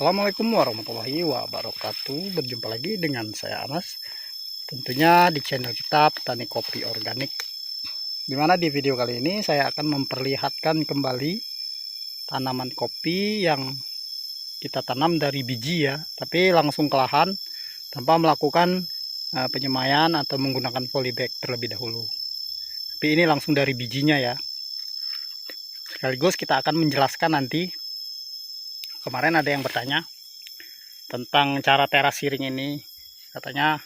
Assalamualaikum warahmatullahi wabarakatuh. Berjumpa lagi dengan saya Anas. Tentunya di channel kita Petani Kopi Organik. Dimana di video kali ini saya akan memperlihatkan kembali tanaman kopi yang kita tanam dari biji ya, tapi langsung ke lahan tanpa melakukan penyemaian atau menggunakan polybag terlebih dahulu. Tapi ini langsung dari bijinya ya. Sekaligus kita akan menjelaskan nanti. Kemarin ada yang bertanya tentang cara teras siring ini, katanya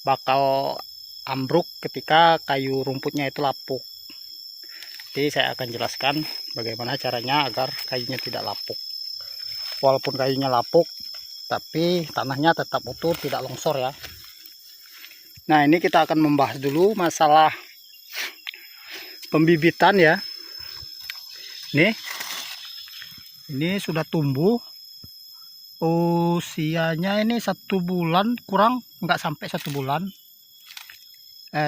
bakal ambruk ketika kayu rumputnya itu lapuk. Jadi saya akan jelaskan bagaimana caranya agar kayunya tidak lapuk. Walaupun kayunya lapuk, tapi tanahnya tetap utuh, tidak longsor ya. Nah, ini kita akan membahas dulu masalah pembibitan ya. Ini sudah tumbuh, usianya ini 1 bulan kurang, nggak sampai 1 bulan.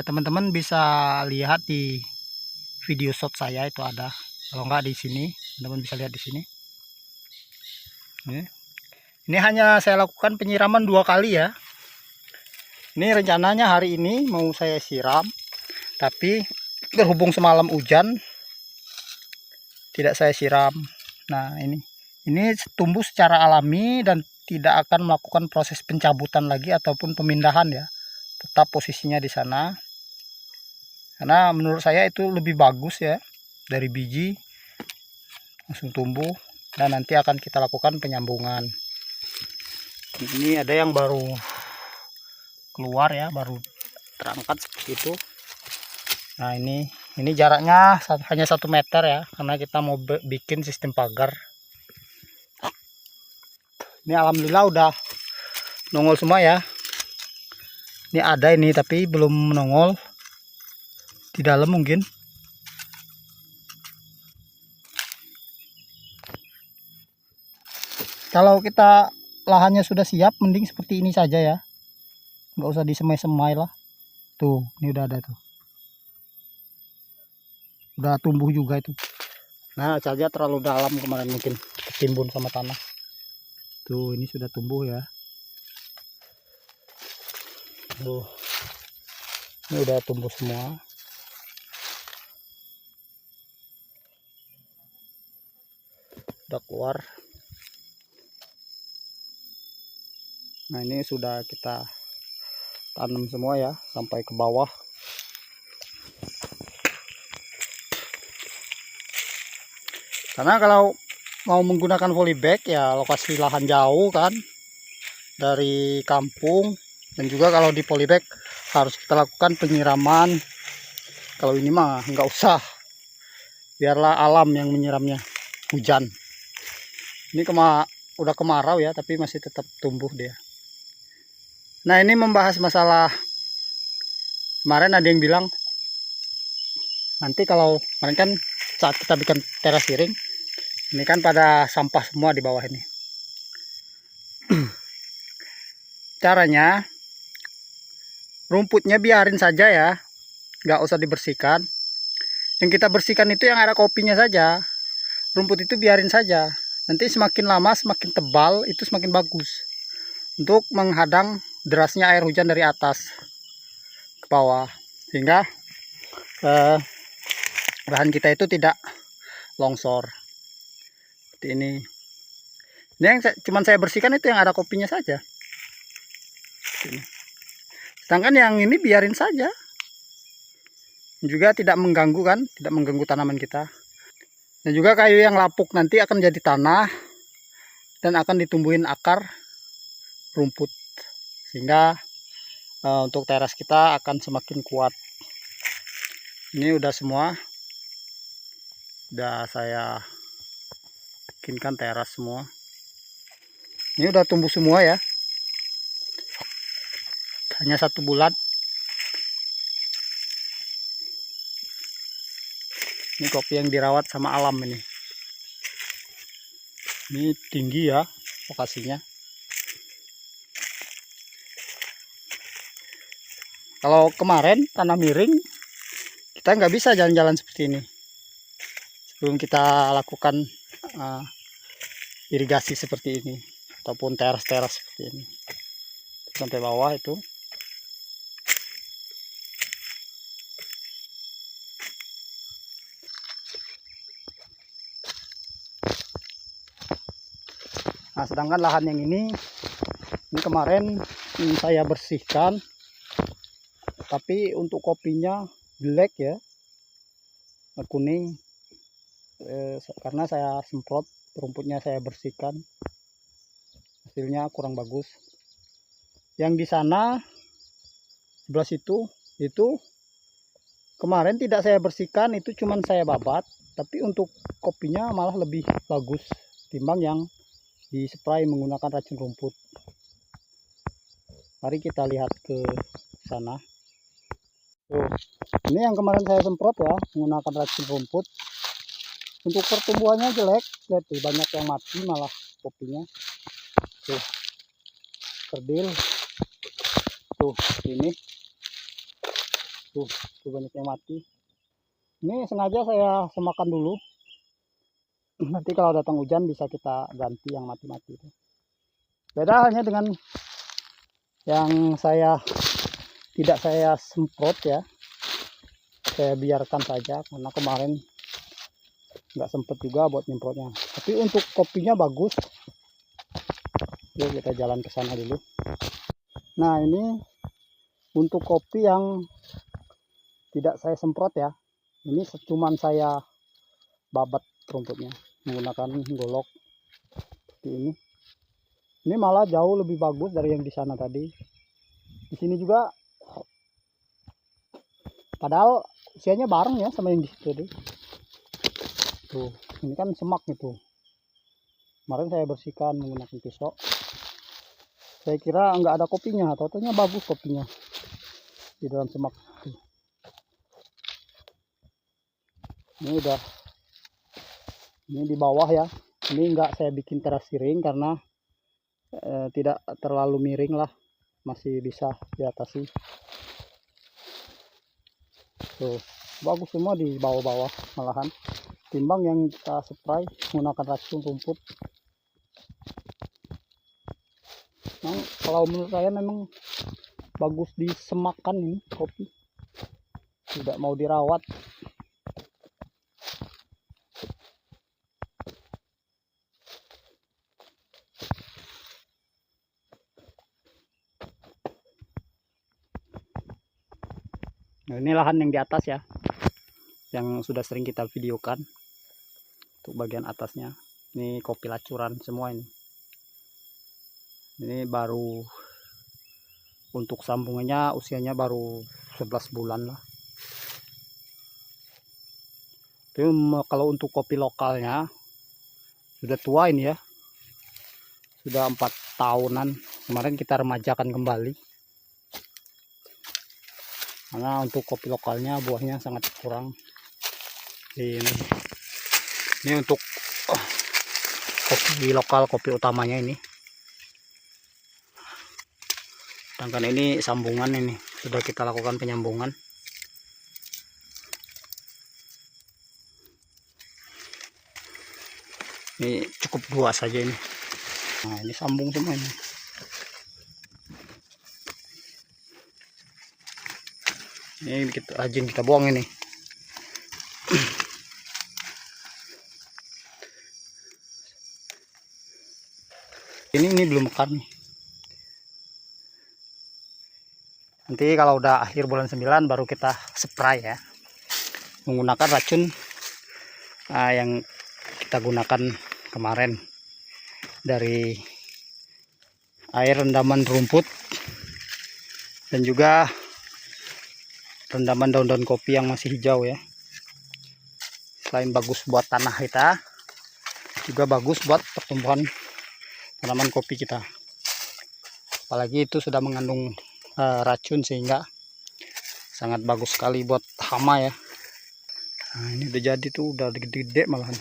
Teman-teman bisa lihat di video shot saya itu ada, kalau nggak di sini teman-teman bisa lihat di sini. Ini hanya saya lakukan penyiraman 2 kali ya. Ini rencananya hari ini mau saya siram, tapi berhubung semalam hujan tidak saya siram. Nah, ini tumbuh secara alami dan tidak akan melakukan proses pencabutan lagi ataupun pemindahan ya. Tetap posisinya di sana. Karena menurut saya itu lebih bagus ya, dari biji langsung tumbuh, dan nanti akan kita lakukan penyambungan. Ini ada yang baru keluar ya, baru terangkat seperti itu. Nah, ini jaraknya hanya 1 meter ya, karena kita mau bikin sistem pagar. Ini alhamdulillah udah nongol semua ya. Ini ada ini tapi belum menongol di dalam mungkin. Kalau kita lahannya sudah siap, mending seperti ini saja ya, nggak usah disemai-semai lah. Tuh, ini udah ada tuh, udah tumbuh juga itu. Nah, saja terlalu dalam kemarin mungkin ketimbun sama tanah. Tuh, ini sudah tumbuh ya. Tuh, ini udah tumbuh semua. Udah keluar. Nah, ini sudah kita tanam semua ya, sampai ke bawah. Karena kalau mau menggunakan polybag ya lokasi lahan jauh kan dari kampung, dan juga kalau di polybag harus kita lakukan penyiraman. Kalau ini mah nggak usah, biarlah alam yang menyiramnya, hujan. Ini udah kemarau ya, tapi masih tetap tumbuh dia. Nah, ini membahas masalah kemarin ada yang bilang nanti kalau kemarin kan saat kita bikin teras siring, ini kan pada sampah semua di bawah ini. Caranya rumputnya biarin saja ya, nggak usah dibersihkan. Yang kita bersihkan itu yang ada kopinya saja. Rumput itu biarin saja. Nanti semakin lama semakin tebal itu semakin bagus untuk menghadang derasnya air hujan dari atas ke bawah, sehingga bahan kita itu tidak longsor. Seperti ini. Ini yang cuman saya bersihkan itu yang ada kopinya saja. Sedangkan yang ini biarin saja. Juga tidak mengganggu kan, tidak mengganggu tanaman kita. Dan juga kayu yang lapuk nanti akan jadi tanah dan akan ditumbuhin akar rumput, sehingga untuk teras kita akan semakin kuat. Ini udah semua, udah saya bikinkan teras semua. Ini udah tumbuh semua ya, hanya 1 bulan. Ini kopi yang dirawat sama alam ini. Ini tinggi ya lokasinya. Kalau kemarin tanah miring, kita nggak bisa jalan-jalan seperti ini. Sebelum kita lakukan irigasi seperti ini, ataupun teras-teras seperti ini sampai bawah itu. Nah, sedangkan lahan yang ini kemarin saya bersihkan, tapi untuk kopinya jelek ya, kuning, karena saya semprot, rumputnya saya bersihkan, hasilnya kurang bagus. Yang di sana sebelah situ itu kemarin tidak saya bersihkan, itu cuman saya babat, tapi untuk kopinya malah lebih bagus timbang yang dispray menggunakan racun rumput. Mari kita lihat ke sana. Tuh, ini yang kemarin saya semprot ya, menggunakan racun rumput. Untuk pertumbuhannya jelek, lihat tuh, banyak yang mati malah kopinya. Tuh, kerdil. Tuh, ini. Tuh banyak yang mati. Ini sengaja saya semakan dulu. Nanti kalau datang hujan bisa kita ganti yang mati-mati itu. Beda halnya dengan yang tidak saya semprot ya, saya biarkan saja karena kemarin nggak sempet juga buat nyemprotnya. Tapi untuk kopinya bagus. Yuk kita jalan ke sana dulu. Nah, ini untuk kopi yang tidak saya semprot ya, ini cuman saya babat rumputnya menggunakan golok seperti ini. Ini malah jauh lebih bagus dari yang di sana tadi. Di sini juga, padahal usianya bareng ya sama yang di situ. Tuh, ini kan semak itu. Kemarin saya bersihkan menggunakan pisau. Saya kira nggak ada kopinya, totalnya bagus kopinya di dalam semak. Tuh. Ini di bawah ya. Ini nggak saya bikin teras siring karena tidak terlalu miring lah, masih bisa diatasi. Tuh, bagus semua di bawah-bawah malahan timbang yang kita spray menggunakan racun rumput. Nah, kalau menurut saya memang bagus disemakan ini kopi, tidak mau dirawat. Nah, ini lahan yang di atas ya, yang sudah sering kita videokan. Untuk bagian atasnya ini kopi lacuran semua ini. Ini baru untuk sambungannya usianya baru 11 bulan lah. Tapi kalau untuk kopi lokalnya sudah tua ini ya, sudah 4 tahunan. Kemarin kita remajakan kembali karena untuk kopi lokalnya buahnya sangat kurang. Ini untuk kopi lokal, kopi utamanya ini. Sedangkan ini sambungan, ini sudah kita lakukan penyambungan. Ini cukup 2 saja ini. Nah, ini sambung semua ini. Ini kita rajin kita buang ini. Ini belum mekar nih. Nanti kalau udah akhir bulan 9 baru kita spray ya, menggunakan racun yang kita gunakan kemarin dari air rendaman rumput dan juga rendaman daun-daun kopi yang masih hijau ya. Selain bagus buat tanah kita, juga bagus buat pertumbuhan tanaman kopi kita. Apalagi itu sudah mengandung racun sehingga sangat bagus sekali buat hama ya. Nah, ini udah jadi tuh, udah gede-gede malahan.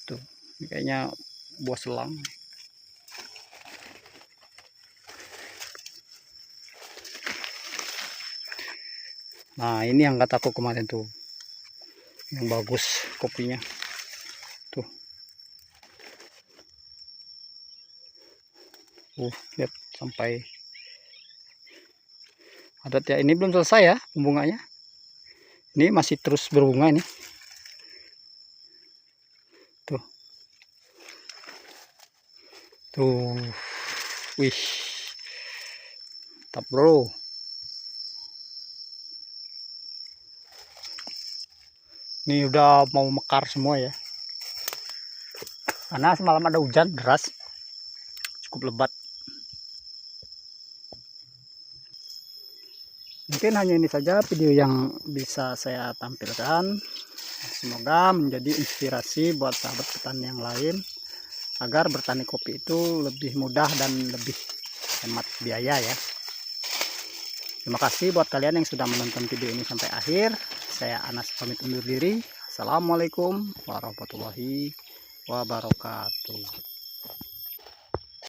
Tuh, ini kayaknya buah selang. Nah, ini yang kataku kemarin tuh, yang bagus kopinya. Tuh. Lihat sampai adat ya. Ini belum selesai ya pembunganya. Ini masih terus berbunga ini. Tuh. Tuh. Wih. Mantap, bro. Ini udah mau mekar semua ya. Karena semalam ada hujan deras. Cukup lebat. Mungkin hanya ini saja video yang bisa saya tampilkan. Semoga menjadi inspirasi buat sahabat petani yang lain agar bertani kopi itu lebih mudah dan lebih hemat biaya ya. Terima kasih buat kalian yang sudah menonton video ini sampai akhir. Saya Anas pamit undur diri. Assalamualaikum warahmatullahi wabarakatuh.